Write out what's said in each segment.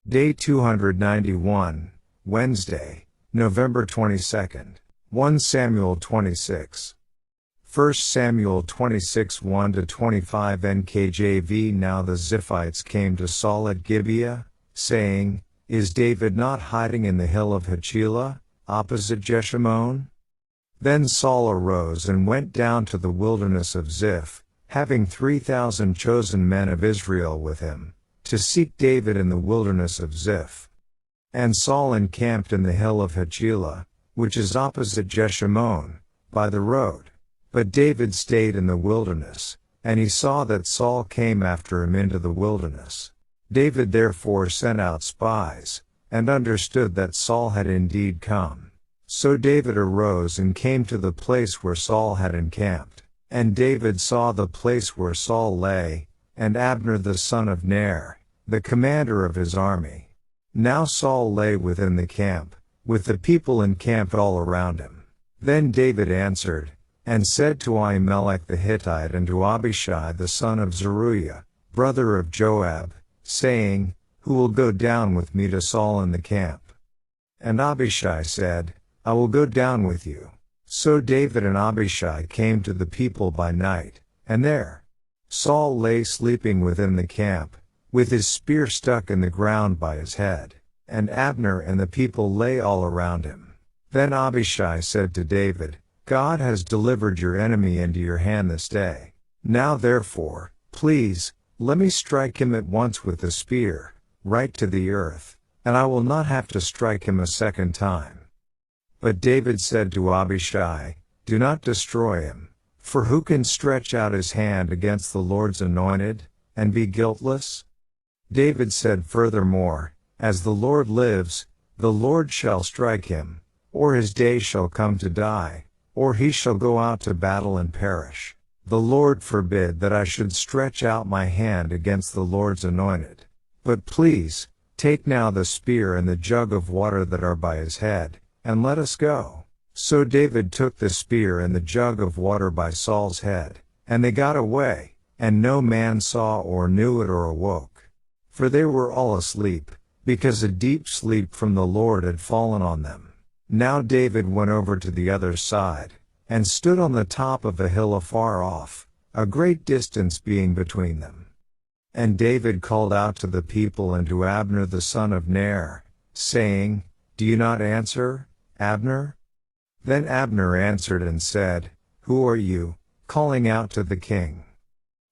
Day 291, Wednesday, November 22nd. 1 Samuel 26. 1 Samuel 26 1-25 NKJV. Now the Ziphites came to Saul at Gibeah, saying, Is David not hiding in the hill of Hachilah, opposite Jeshimon? Then Saul arose and went down to the wilderness of Ziph, having 3,000 chosen men of Israel with him, to seek David in the wilderness of Ziph. And Saul encamped in the hill of Hachilah, which is opposite Jeshimon, by the road. But David stayed in the wilderness, and he saw that Saul came after him into the wilderness. David therefore sent out spies, and understood that Saul had indeed come. So David arose and came to the place where Saul had encamped. And David saw the place where Saul lay, and Abner the son of Ner, the commander of his army. Now Saul lay within the camp, with the people encamped all around him. Then David answered, and said to Ahimelech the Hittite and to Abishai the son of Zeruiah, brother of Joab, saying, Who will go down with me to Saul in the camp? And Abishai said, I will go down with you. So David and Abishai came to the people by night, and there Saul lay sleeping within the camp, with his spear stuck in the ground by his head, and Abner and the people lay all around him. Then Abishai said to David, God has delivered your enemy into your hand this day. Now therefore, please, let me strike him at once with the spear, right to the earth, and I will not have to strike him a second time. But David said to Abishai, Do not destroy him, for who can stretch out his hand against the Lord's anointed, and be guiltless? David said furthermore, As the Lord lives, the Lord shall strike him, or his day shall come to die, or he shall go out to battle and perish. The Lord forbid that I should stretch out my hand against the Lord's anointed. But please, take now the spear and the jug of water that are by his head, and let us go. So David took the spear and the jug of water by Saul's head, and they got away, and no man saw or knew it or awoke. For they were all asleep, because a deep sleep from the Lord had fallen on them. Now David went over to the other side, and stood on the top of a hill afar off, a great distance being between them. And David called out to the people and to Abner the son of Ner, saying, Do you not answer, Abner? Then Abner answered and said, Who are you, calling out to the king?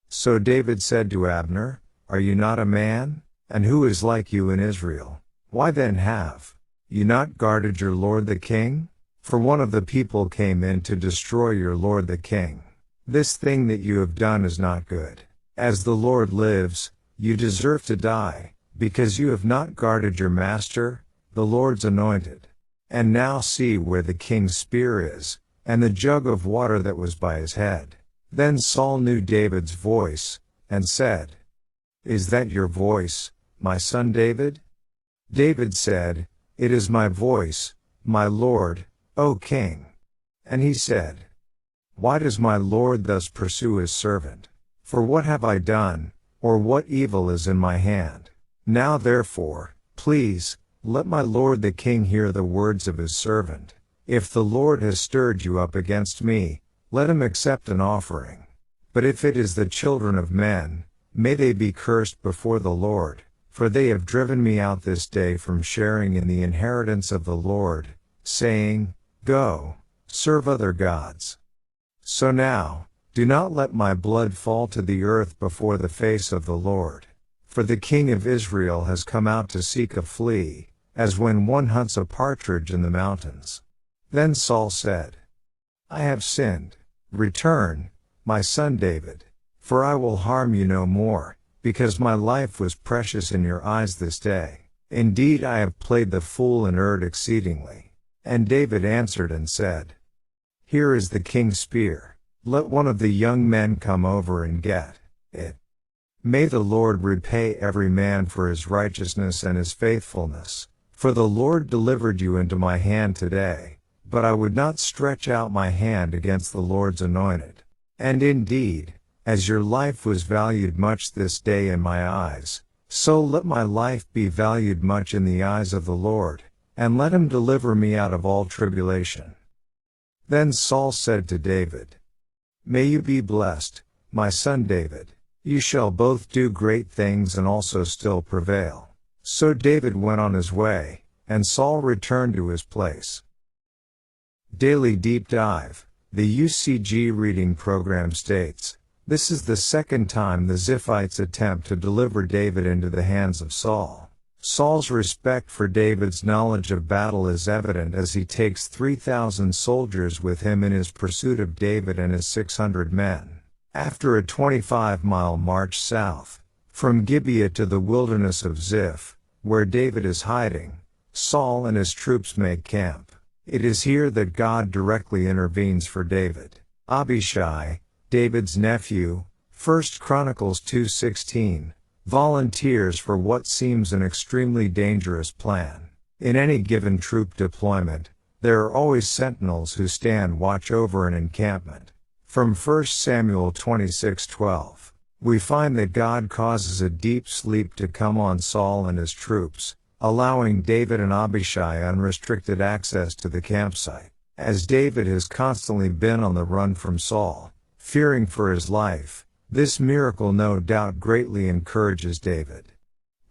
So David said to Abner, Are you not a man? And who is like you in Israel? Why then have you not guarded your lord the king? For one of the people came in to destroy your lord the king. This thing that you have done is not good. As the Lord lives, you deserve to die, because you have not guarded your master, the Lord's anointed. And now see where the king's spear is, and the jug of water that was by his head. Then Saul knew David's voice, and said, Is that your voice, my son David? David said, It is my voice, my lord, O king. And he said, Why does my lord thus pursue his servant? For what have I done, or what evil is in my hand? Now therefore, please, let my lord the king hear the words of his servant. If the Lord has stirred you up against me, let him accept an offering. But if it is the children of men, may they be cursed before the Lord, for they have driven me out this day from sharing in the inheritance of the Lord, saying, Go, serve other gods. So now, do not let my blood fall to the earth before the face of the Lord. For the king of Israel has come out to seek a flea, as when one hunts a partridge in the mountains. Then Saul said, I have sinned. Return, my son David, for I will harm you no more, because my life was precious in your eyes this day. Indeed I have played the fool and erred exceedingly. And David answered and said, Here is the king's spear. Let one of the young men come over and get it. May the Lord repay every man for his righteousness and his faithfulness, for the Lord delivered you into my hand today, but I would not stretch out my hand against the Lord's anointed. And indeed, as your life was valued much this day in my eyes, So let my life be valued much in the eyes of the Lord, and let him deliver me out of all tribulation. Then Saul said to David, May you be blessed, my son David. You shall both do great things and also still prevail. So David went on his way, and Saul returned to his place. Daily Deep Dive. The UCG reading program states, this is the second time the Ziphites attempt to deliver David into the hands of Saul. Saul's respect for David's knowledge of battle is evident as he takes 3,000 soldiers with him in his pursuit of David and his 600 men. After a 25-mile march south, from Gibeah to the wilderness of Ziph, where David is hiding, Saul and his troops make camp. It is here that God directly intervenes for David. Abishai, David's nephew, 1 Chronicles 2:16, volunteers for what seems an extremely dangerous plan. In any given troop deployment, there are always sentinels who stand watch over an encampment. From 1 Samuel 26:12, we find that God causes a deep sleep to come on Saul and his troops, allowing David and Abishai unrestricted access to the campsite. As David has constantly been on the run from Saul, fearing for his life, this miracle no doubt greatly encourages David.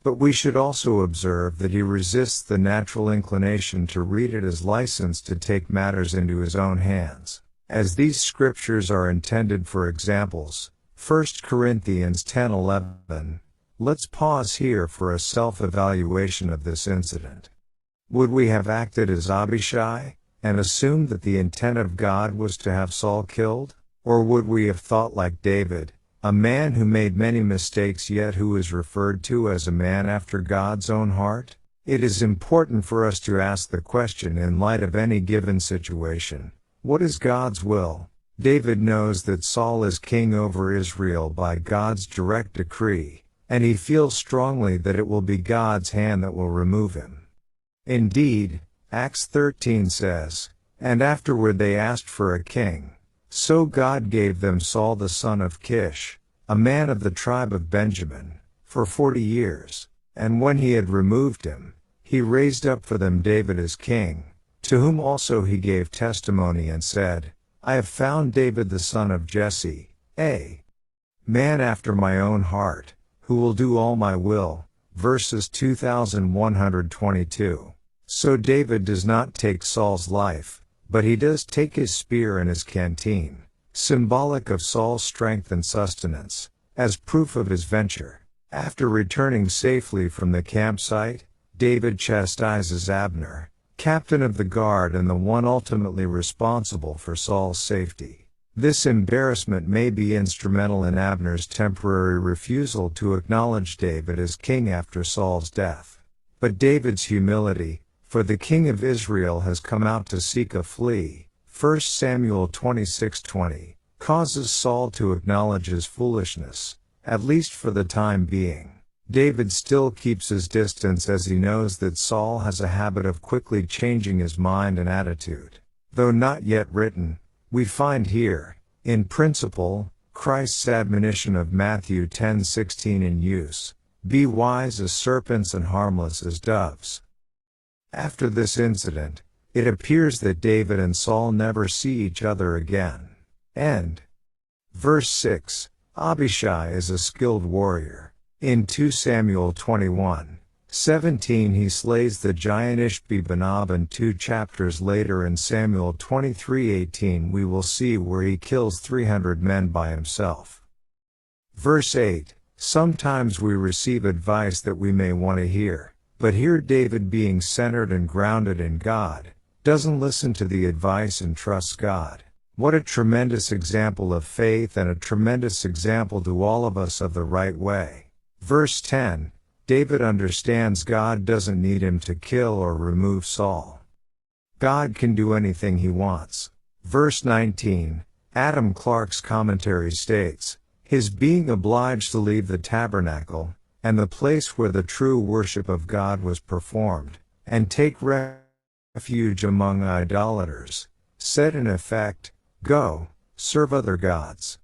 But we should also observe that he resists the natural inclination to read it as license to take matters into his own hands. As these scriptures are intended for examples, 1 Corinthians 10:11, let's pause here for a self-evaluation of this incident. Would we have acted as Abishai, and assumed that the intent of God was to have Saul killed? Or would we have thought like David, a man who made many mistakes yet who is referred to as a man after God's own heart? It is important for us to ask the question in light of any given situation. What is God's will? David knows that Saul is king over Israel by God's direct decree, and he feels strongly that it will be God's hand that will remove him. Indeed, Acts 13 says, And afterward they asked for a king. So God gave them Saul the son of Kish, a man of the tribe of Benjamin, for 40 years. And when he had removed him, he raised up for them David as king, to whom also he gave testimony and said, I have found David the son of Jesse, a man after my own heart, who will do all my will. Verses 2122. So David does not take Saul's life, but he does take his spear and his canteen, symbolic of Saul's strength and sustenance, as proof of his venture. After returning safely from the campsite, David chastises Abner, captain of the guard and the one ultimately responsible for Saul's safety. This embarrassment may be instrumental in Abner's temporary refusal to acknowledge David as king after Saul's death. But David's humility, for the king of Israel has come out to seek a flea, 1 Samuel 26:20, causes Saul to acknowledge his foolishness, at least for the time being. David still keeps his distance as he knows that Saul has a habit of quickly changing his mind and attitude. Though not yet written, we find here, in principle, Christ's admonition of Matthew 10:16 in use, be wise as serpents and harmless as doves. After this incident, it appears that David and Saul never see each other again. End. Verse 6, Abishai is a skilled warrior. In 2 Samuel 21:17 he slays the giant Ishbi-Benob, and 2 chapters later in Samuel 23:18 we will see where he kills 300 men by himself. Verse 8, sometimes we receive advice that we may want to hear, but here David, being centered and grounded in God, doesn't listen to the advice and trusts God. What a tremendous example of faith and a tremendous example to all of us of the right way. Verse 10, David understands God doesn't need him to kill or remove Saul. God can do anything he wants. Verse 19, Adam Clarke's commentary states, his being obliged to leave the tabernacle, and the place where the true worship of God was performed, and take refuge among idolaters, said in effect, go, serve other gods.